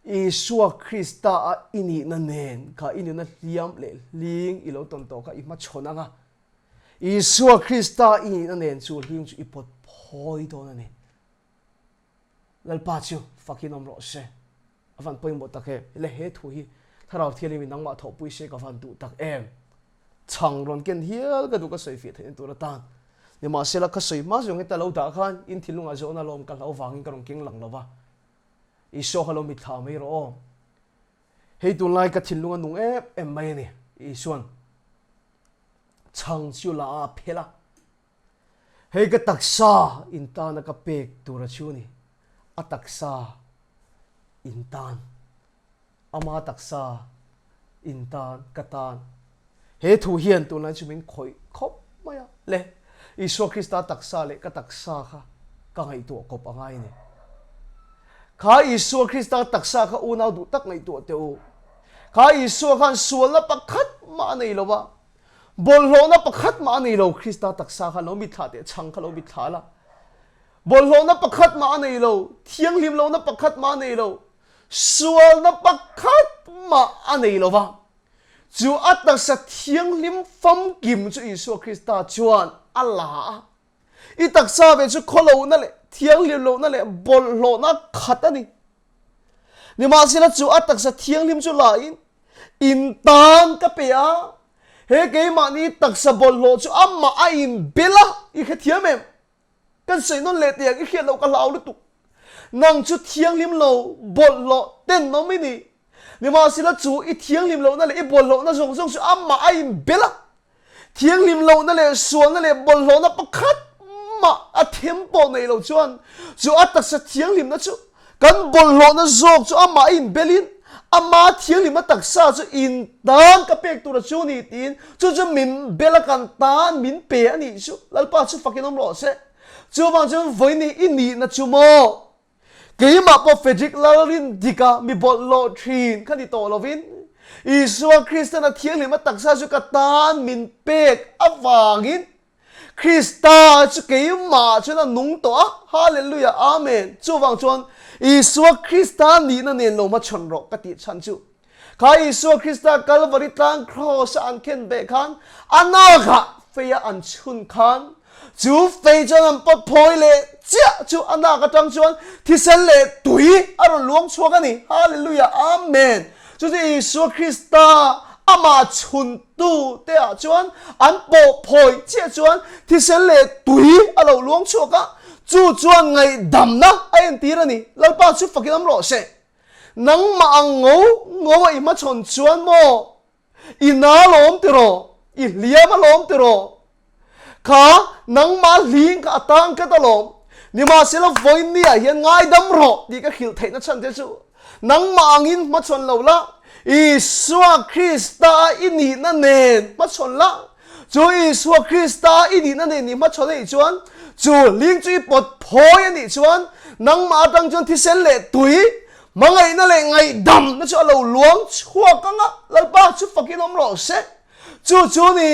Isua Krista a ini na nen ka ini na liam le ling i lo ton to ka i ma chona nga Isua Krista ini na nen chu ling chu i pot phoi do na ne lal pa chu fakinom ro se avan poi mo ta ke le he thu hi tharau thiali mi nang ma tho pui se ka van du tak em chang ron ken hial ka du ka soi fi thein tu ra tan ni ma sela ka soi ma jong ta lo da khan in thilunga zo na lom ka lo wangin ka rong king lang lova I so halo mi tha mai ro hei tu lai ka thilunga nung em mai ni I suan chang chu la phela hei ka taksa in ta na ka pek tu ra chu ni a taksa in tan ama taksa in tan katan he thu hian tu lai chu min khoi khop maya le Isua Krista taksa le ka taksa kha ka ngai tu ko pa ngai ni kha Isua Krista taksa kha unau du tak ngai tu teu kha Isua khan sual na pakhat ma nei lo ba bol lo na pakhat ma nei lo Krista taksa kha lo mi tha te chang kha lo mi tha la bol lo na pakhat ma nei lo thiang lim lo na pakhat ma nei lo sual na pakhat ma nei lo ba chu atak sa thiang lim fam kim chu Isua Krista chuan Allah I taksa ve chu kholo na le thiang lim lo na le bol lo na khat ani ni ma sila chu atak sa thiang lim chu la in tan ka pe a he ke ma ni taksa bol lo chu amma a in bela I kha thiam em kan sei non le tiang I khian lo ka lau lu tu nang chu thiang lim lo bol lo ten no mi ni ni ma sila chu I thiang lim lo na le I bol lo na zong zong chu amma a in bela thiang lim lo na le suan na le bol lo na pakhat ma a tempo nei lo chuan chu atak sa thiang lim na chu kan bol lo na zok chu amma in belin amma thiang lim na taksa chu in tan ka pek tu ra chu ni tin chu min bela kan tan min pe ani chu lalpa chu fakinom lo se chu bang chu voi ni ini na chu mo keima prophetic lalin dika mi bol lo thin khani to lovin Isua Krista na thiang lim na taksa chu ka tan min pek awangin Krista chu keima chu na nung to hallelujah amen chu wang chuan Isua Krista ni na nen lo ma chon ro ka ti chan chu kha Isua Krista Calvary tang cross an ken be khan anaka feya an chun khan chu fei chuan an pot phoi le chia chu anaka tang chuan thi sel le tui aro luang chuak ani hallelujah amen chu Isua Krista ama chun tu te a chuan an po phoi chia chuan thi sel le tui alo luang chuak a chu chuan ngai dam na ai tira ni lalpa chu fakinam ro se nang ma ngo ngo ai ma chon chuan mo ina lom tiro I liam lom tiro kha nang ma ling ka tang ka talom ni ma sela voin ni a hian ngai dam ro di ka khil theina chan te chu nang ma angin ma chon lo la Isua Krista ini na nen ma chon la chu Isua Krista ini na nen ni ma chon ei chuan chu ling chu pot phoi ani chuan nang ma tang chuan thi sel le tui mangai na le ngai dam na chu alo luang chhuak ka nga lalpa chu fakinom lo se chu ni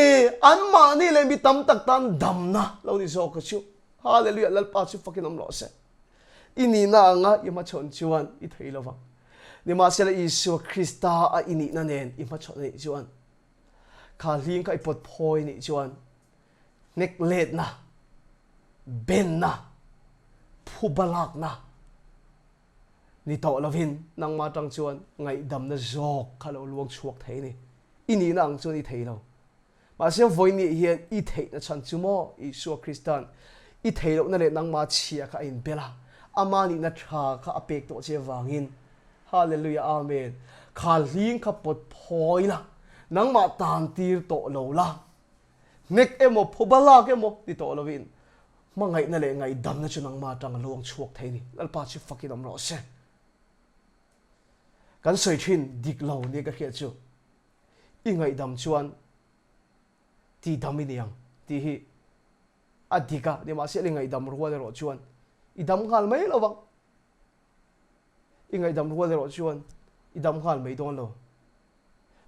an ma ni le mi tam tak tan dam na lo ni zo ka chu hallelujah lalpa chu fakinom lo se ini na nga I ma chon chuan I thei lo wa ni ma sela Isua Krista a ini na nen I ma chon nei chuan kha ling ka I pot phoi ni chuan nek let na ben na phubalak na ni to lovin nang ma tang chuan ngai dam na zok khalo luang chuak thei ni ini nang chu ni thei lo ma se voi ni hian I thei na chan chu mo Isua Kristan I thei lo na le nang ma chia kha in bela ama ni na tha kha apek to che wangin hallelujah amen kha ling kha pot phoi la nang ma tan tir to lo la nek emo phubalak emo ni to lovin mangai na le ngai dam na chu nang ma tang luang chuak thei ni lalpa chu fakinam ro se kan soi thin dik lo ni ka khia chu ingai dam chuan ti daminiang ti hi adika ni ma se ingai dam ruwa le ro chuan idam hal mai lo wang ingai dam ruwa le ro chuan idam hal mai don lo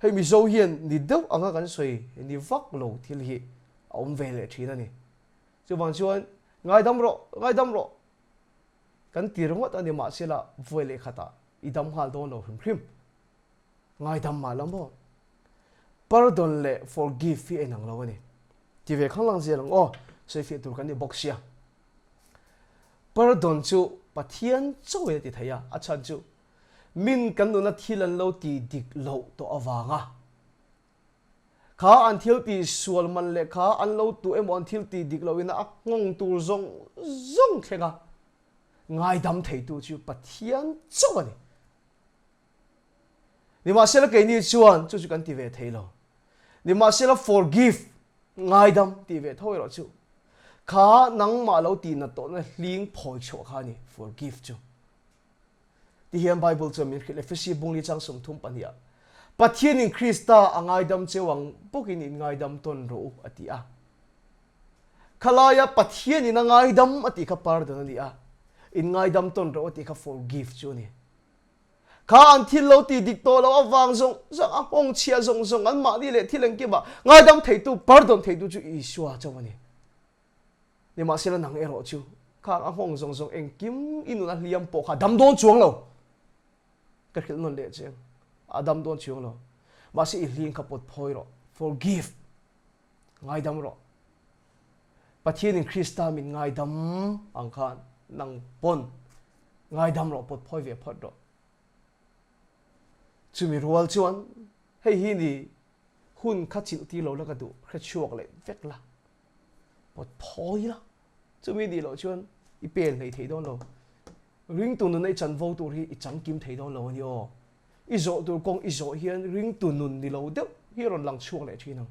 hei mi zo hian ni deuh anga kan soi ni vak lo thil hi om ve le thina ni chu wang chuan ngai dam ro kan tir ngot ani ma se la voi le khata idam hal don lo hrim ngai dam ma lam bo pardon le forgive fi enang lo ani ti ve khang lang zelang o sei fi tur kan ni boxia pardon chu pathian choe ti thaya achan chu min kan nu na thilan lo ti dik lo to awanga kha an thil ti sual man le kha an lo tu em on thil ti dik lo ina ak ngong tur zong thega ngai dam thei tu chu pathian choe ni ni ma sel ke ni chuan chu kan ti ve thei lo ni ma sel forgive ngai dam ti ve thoi ro chu kha nang ma lo ti na to na hling phoi cho kha ni forgive chu ti hian bible chu min khile fisi bung ni chang sum thum pania pathian in krista angai dam chewang pukin in ngai dam ton ro atia khalaya pathian in ngai dam ati kha pardon ani a in ngai dam ton ro ati kha forgive chu ni kha an thil lo ti dik to lo awang zong a hong chia zong an ma ni le thileng ki ba ngai dam thei tu pardon thei tu chu iswa chawani ni ma sila nang ero chu kha a hong zong eng kim inu na liam po kha dam don chuang lo ka khil non le cheng a dam don chuang lo ma si hling kha pot phoi ro forgive ngai dam ro pathian in krista min ngai dam ang khan nang pon ngai dam ro pot phoi ve phot ro chumi rual chuan hei hi ni hun kha chil ti lo la ka du kha chuak le vek la pot phoi la chumi di lo chuan i pen nei thei don lo ring tu nun nei chan vo tur hi i chang kim thei don lo ni o i zo tur kong i zo hian ring tu nun ni lo deuh hi ron lang chuak le thinang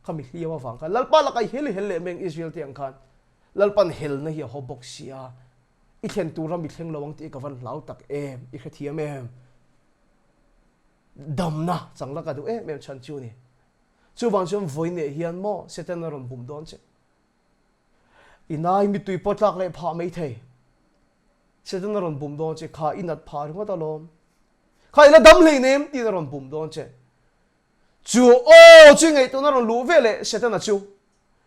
khami hliawa wang kha lalpa la kai hel le meng Israel tiang khan lalpan hel na hi ho box sia i thlen tu ram i thleng lawang ti ka van lau tak em i kha thiam em dam na chang la ka du em chan chu ni chu wang chum voi ne hian mo setan ron bum don che inai mi tui potlak le pha mai thei setan ron bum don che kha inat pha ro ta lom kha ina dam le nem ti ron bum don che chu o chu ngai tu na ron lu ve le setan na chu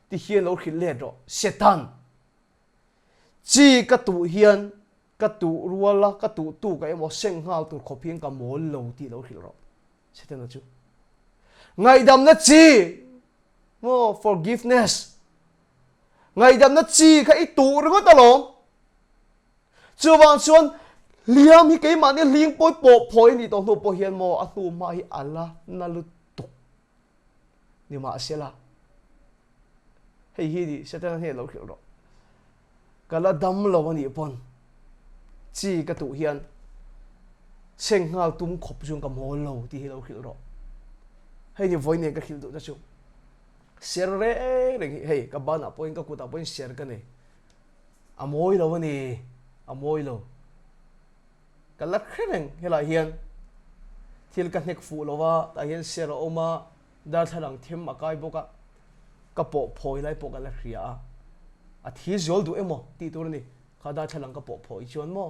ti hian lo khil le ro setan chi ka tu hian ka tu ruala ka tu ka emo seng hal tu khopin ka mol lo ti lo khil ro setan na chu ngai dam na chi mo forgiveness ngai dam na chi kha i tu ro ta lom chu wang chuan liam hi ke ma ni ling poi po phoi ni to no po hian mo a tu ma hi ala na lu tu ni ma sela hei hi di setan he lo khil ro kala dam lo ni pon chi ka tu hian seng ngal tum khop chung ka mol lo ti hi lo khil ro hei ni voi ne ka khil du ta chu ser re hei ka bana point ka kuta point ser ka ne amoi lo ni amoi lo kala khreng hela hian thil ka hnek fu lo wa ta hian ser oma dar thalang them akai boka ka po phoi lai po ka la khria a thi zol du emo ti tur ni khada thalang ka po phoi chon mo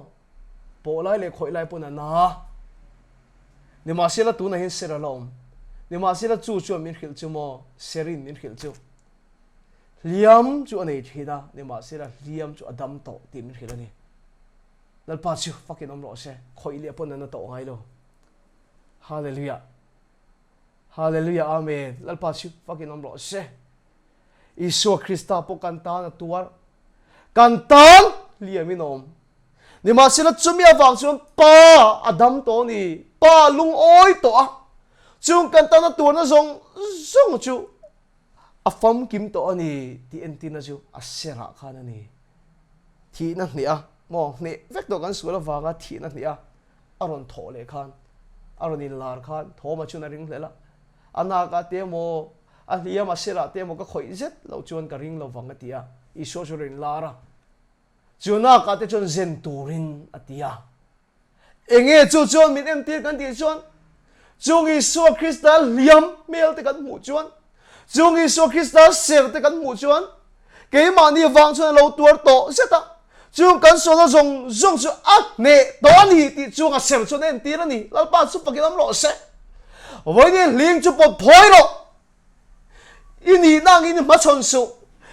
po lai le khoi lai puna na ni ma sela tu na hin ser alom ni ma sela chu chu min khil chu mo serin min khil chu liam chu anei thida ni ma sela liam chu adam to ti min khil ani lal pa chu fucking om ro se khoi le pon na to ngai lo hallelujah hallelujah amen lal pa chu fucking om ro se Isu Krista po kanta na tuar kantal liamin om ni ma sila chumia wang chuan pa adam to ni pa lung oi to a chung kanta na tuar na zong chu a fam kim to ani ti entina chu a sera khan ani thi na ni a mo ne vek to kan sula wanga thi na ni a aron tho le khan aron in lar khan tho ma chu na ring lela ana ka te mo a liam a sera te mo ka khoi zet lo chuan ka ring lo wanga tia I so chu rin lara chuna ka te chon zen turin atia enge chu chon min em ti kan ti chon chung Isu Christa liam mel te kan mu chuan chung Isu Christa ser te kan mu chuan ke ma ni wang chuan lo tuar to seta chung kan so lo zong chu ak ne to ni ti chung a ser chuan en ti la ni lalpa chu pakilam lo se voi ni ling chu po phoi lo ini nang in ma chon su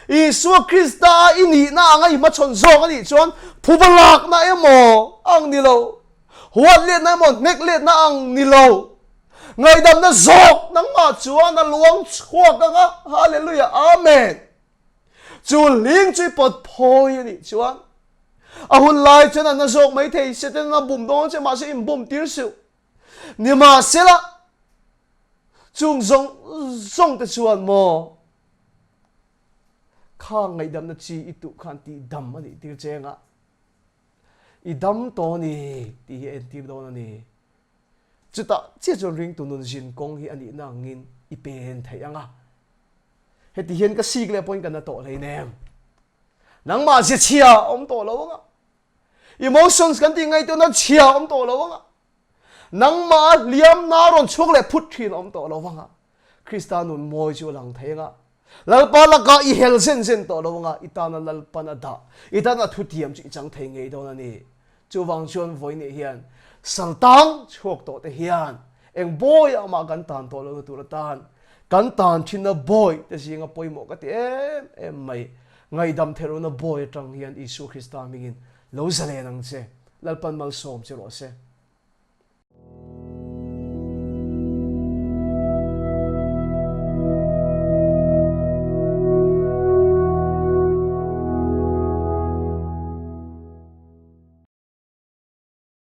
Isu Christa ini na ngai ma chon zo ani chuan phubalak na emo ang ni lo huat let na mo nek let na ang ni lo ngai dam na zok nang ma chuan na luang chhuak nga hallelujah amen chu ling chui pot phoi ani chuan a hun lai chuan na zok mai thei se ten na bum dong che ma se im bum tir su ni ma se la chung zong te chuan mo khang ngai dam na chi itu khan ti dam ani tir chenga I dam to ni ti en tir do ni chuta che jo ring tu nun jin kong hi ani na ngin I pen thai anga heti hian ka sig le point kan na to le nem nang ma se chia om to lo nga emotions kan ti ngai to na chia om to lo nga nang ma liam na ron chuk le phut thin om to lo nga Kristanun moi chu lang thai nga lalpa laka I hel sen to lo nga itana lalpa na da itana thutiam chi chang thei ngei do na ni chu wang chuan voi ni hian saltang chok to te hian eng boy ama kan tan to lo tu la tan kan tan thin na boy te singa poimo ka te em mai ngai dam thero na boy tang hian Isu Christa mingin lo zale nang che lalpan mal som che ro se